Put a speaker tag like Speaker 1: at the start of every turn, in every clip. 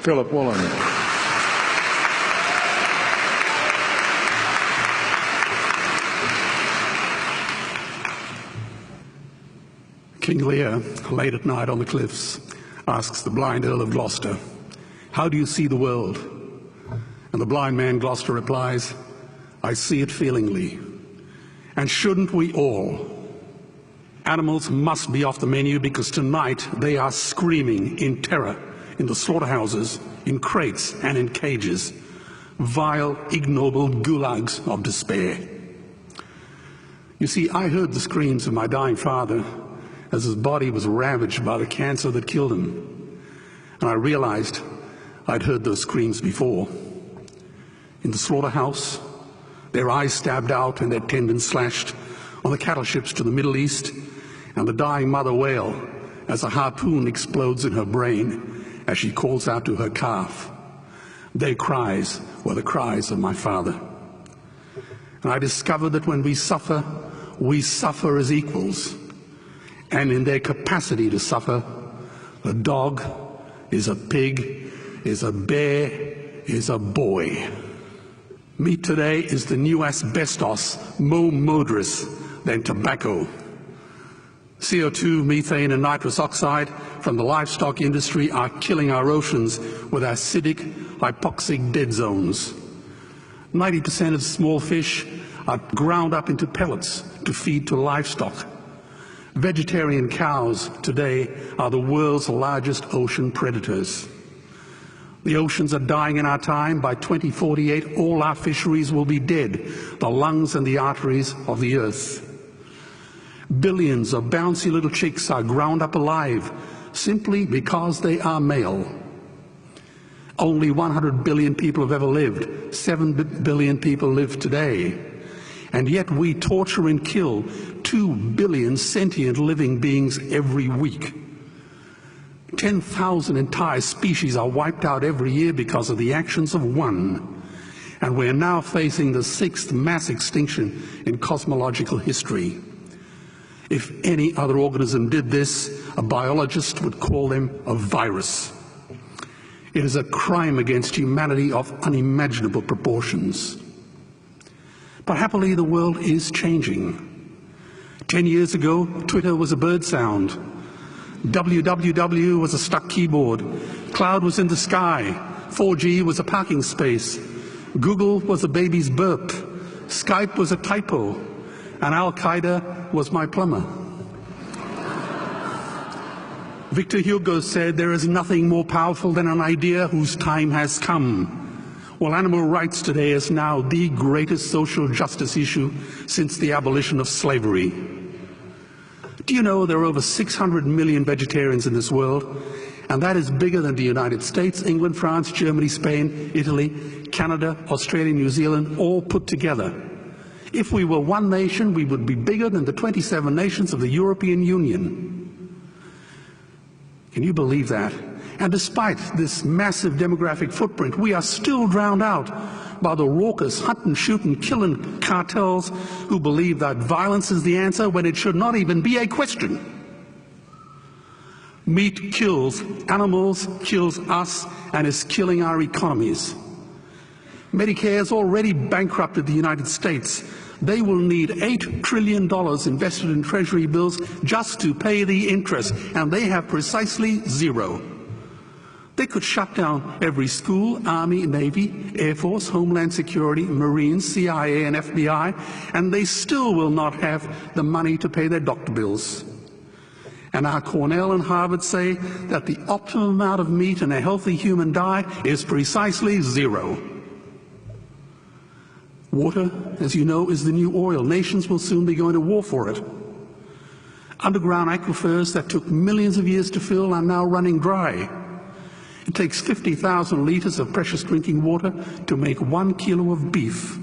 Speaker 1: Philip Wollen.
Speaker 2: King Lear, late at night on the cliffs, asks the blind Earl of Gloucester, "How do you see the world?" And the blind man Gloucester replies, "I see it feelingly. And shouldn't we all? Animals must be off the menu because tonight they are screaming in terror in the slaughterhouses, in crates and in cages, vile, ignoble gulags of despair." You see, I heard the screams of my dying father as his body was ravaged by the cancer that killed him. And I realized I'd heard those screams before. In the slaughterhouse, their eyes stabbed out and their tendons slashed, on the cattle ships to the Middle East, and the dying mother wail as a harpoon explodes in her brain as she calls out to her calf. Their cries were the cries of my father. And I discovered that when we suffer as equals. And in their capacity to suffer, a dog is a pig, is a bear, is a boy. Meat today is the new asbestos, more murderous than tobacco. CO2, methane and nitrous oxide from the livestock industry are killing our oceans with acidic, hypoxic dead zones. 90% of small fish are ground up into pellets to feed to livestock. Vegetarian cows today are the world's largest ocean predators. The oceans are dying in our time. By 2048, all our fisheries will be dead, the lungs and the arteries of the earth. Billions of bouncy little chicks are ground up alive simply because they are male. Only 100 billion people have ever lived. 7 billion people live today. And yet we torture and kill 2 billion sentient living beings every week. 10,000 entire species are wiped out every year because of the actions of one. And we're now facing the 6th mass extinction in cosmological history. If any other organism did this, a biologist would call them a virus. It is a crime against humanity of unimaginable proportions. But happily, the world is changing. 10 years ago, Twitter was a bird sound. www was a stuck keyboard. Cloud was in the sky. 4G was a parking space. Google was a baby's burp. Skype was a typo. And Al-Qaeda was my plumber. Victor Hugo said, "There is nothing more powerful than an idea whose time has come." Well, animal rights today is now the greatest social justice issue since the abolition of slavery. Do you know there are over 600 million vegetarians in this world? And that is bigger than the United States, England, France, Germany, Spain, Italy, Canada, Australia, New Zealand, all put together. If we were one nation, we would be bigger than the 27 nations of the European Union. Can you believe that? And despite this massive demographic footprint, we are still drowned out by the raucous hunting, shooting, killing cartels who believe that violence is the answer when it should not even be a question. Meat kills animals, kills us, and is killing our economies. Medicare has already bankrupted the United States. They will need $8 trillion invested in Treasury bills just to pay the interest, and they have precisely zero. They could shut down every school, Army, Navy, Air Force, Homeland Security, Marines, CIA, and FBI, and they still will not have the money to pay their doctor bills. And our Cornell and Harvard say that the optimum amount of meat in a healthy human diet is precisely zero. Water, as you know, is the new oil. Nations will soon be going to war for it. Underground aquifers that took millions of years to fill are now running dry. It takes 50,000 liters of precious drinking water to make 1 kilo of beef.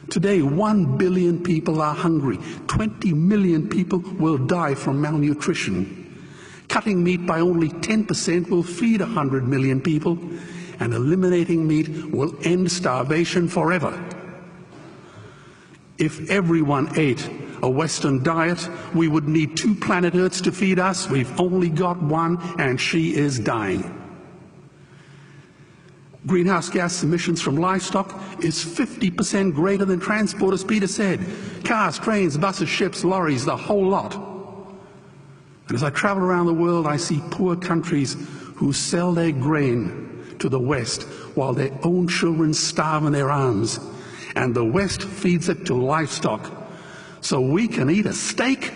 Speaker 2: Today, 1 billion people are hungry. 20 million people will die from malnutrition. Cutting meat by only 10% will feed 100 million people, and eliminating meat will end starvation forever. If everyone ate a Western diet, we would need 2 planet Earths to feed us. We've only got one, and she is dying. Greenhouse gas emissions from livestock is 50% greater than transport, as Peter said. Cars, trains, buses, ships, lorries, the whole lot. And as I travel around the world, I see poor countries who sell their grain to the West while their own children starve in their arms. And the West feeds it to livestock so we can eat a steak?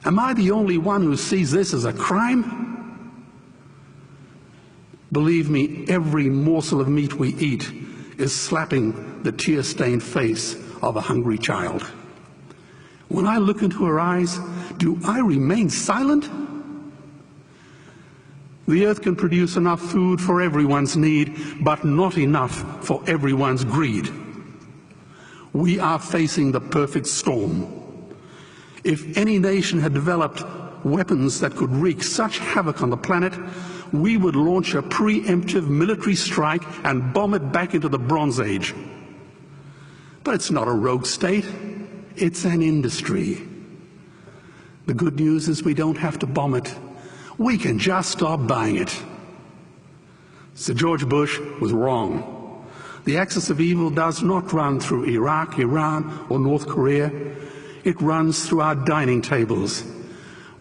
Speaker 2: Am I the only one who sees this as a crime? Believe me, every morsel of meat we eat is slapping the tear-stained face of a hungry child. When I look into her eyes, do I remain silent? The earth can produce enough food for everyone's need, but not enough for everyone's greed. We are facing the perfect storm. If any nation had developed weapons that could wreak such havoc on the planet, we would launch a preemptive military strike and bomb it back into the Bronze Age. But it's not a rogue state, it's an industry. The good news is we don't have to bomb it. We can just stop buying it. Sir George Bush was wrong. The axis of evil does not run through Iraq, Iran, or North Korea. It runs through our dining tables.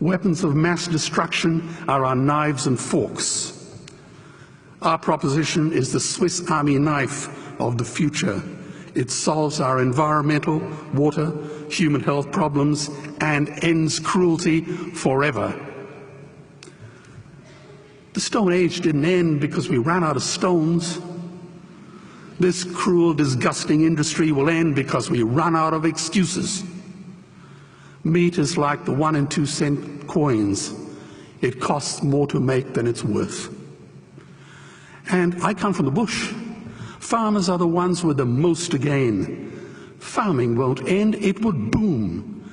Speaker 2: Weapons of mass destruction are our knives and forks. Our proposition is the Swiss Army knife of the future. It solves our environmental, water, human health problems and ends cruelty forever. The Stone Age didn't end because we ran out of stones. This cruel, disgusting industry will end because we run out of excuses. Meat is like the 1 and 2 cent coins. It costs more to make than it's worth. And I come from the bush. Farmers are the ones with the most to gain. Farming won't end, it would boom.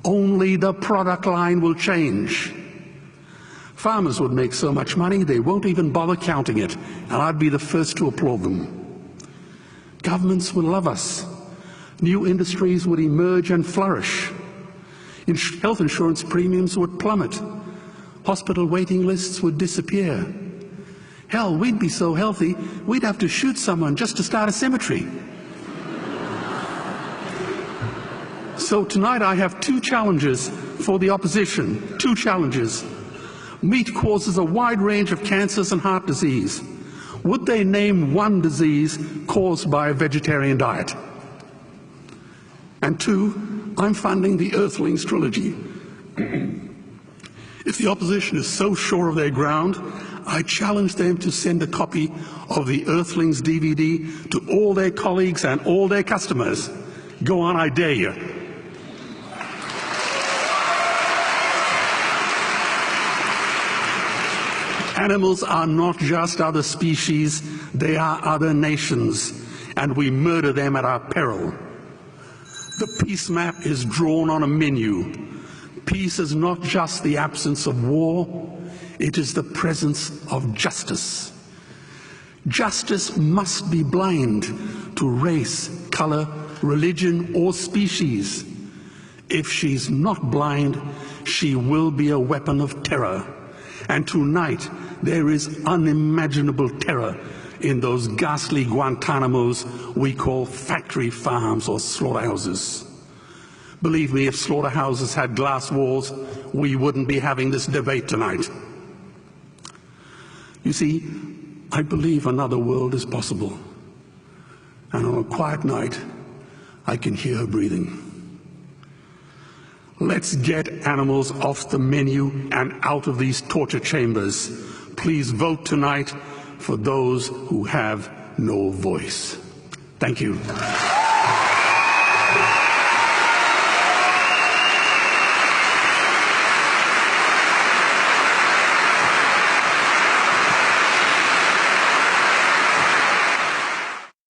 Speaker 2: Only the product line will change. Farmers would make so much money they won't even bother counting it, and I'd be the first to applaud them. Governments would love us. New industries would emerge and flourish. Health insurance premiums would plummet. Hospital waiting lists would disappear. Hell, we'd be so healthy, we'd have to shoot someone just to start a cemetery. So tonight I have 2 challenges for the opposition. 2 challenges. Meat causes a wide range of cancers and heart disease. Would they name one disease caused by a vegetarian diet? And 2, I'm funding the Earthlings trilogy. If the opposition is so sure of their ground, I challenge them to send a copy of the Earthlings DVD to all their colleagues and all their customers. Go on, I dare you. Animals are not just other species, they are other nations, and we murder them at our peril. The peace map is drawn on a menu. Peace is not just the absence of war, it is the presence of justice. Justice must be blind to race, color, religion, or species. If she's not blind, she will be a weapon of terror. And tonight, there is unimaginable terror in those ghastly Guantanamos we call factory farms or slaughterhouses. Believe me, if slaughterhouses had glass walls, we wouldn't be having this debate tonight. You see, I believe another world is possible. And on a quiet night, I can hear her breathing. Let's get animals off the menu and out of these torture chambers. Please vote tonight for those who have no voice. Thank you.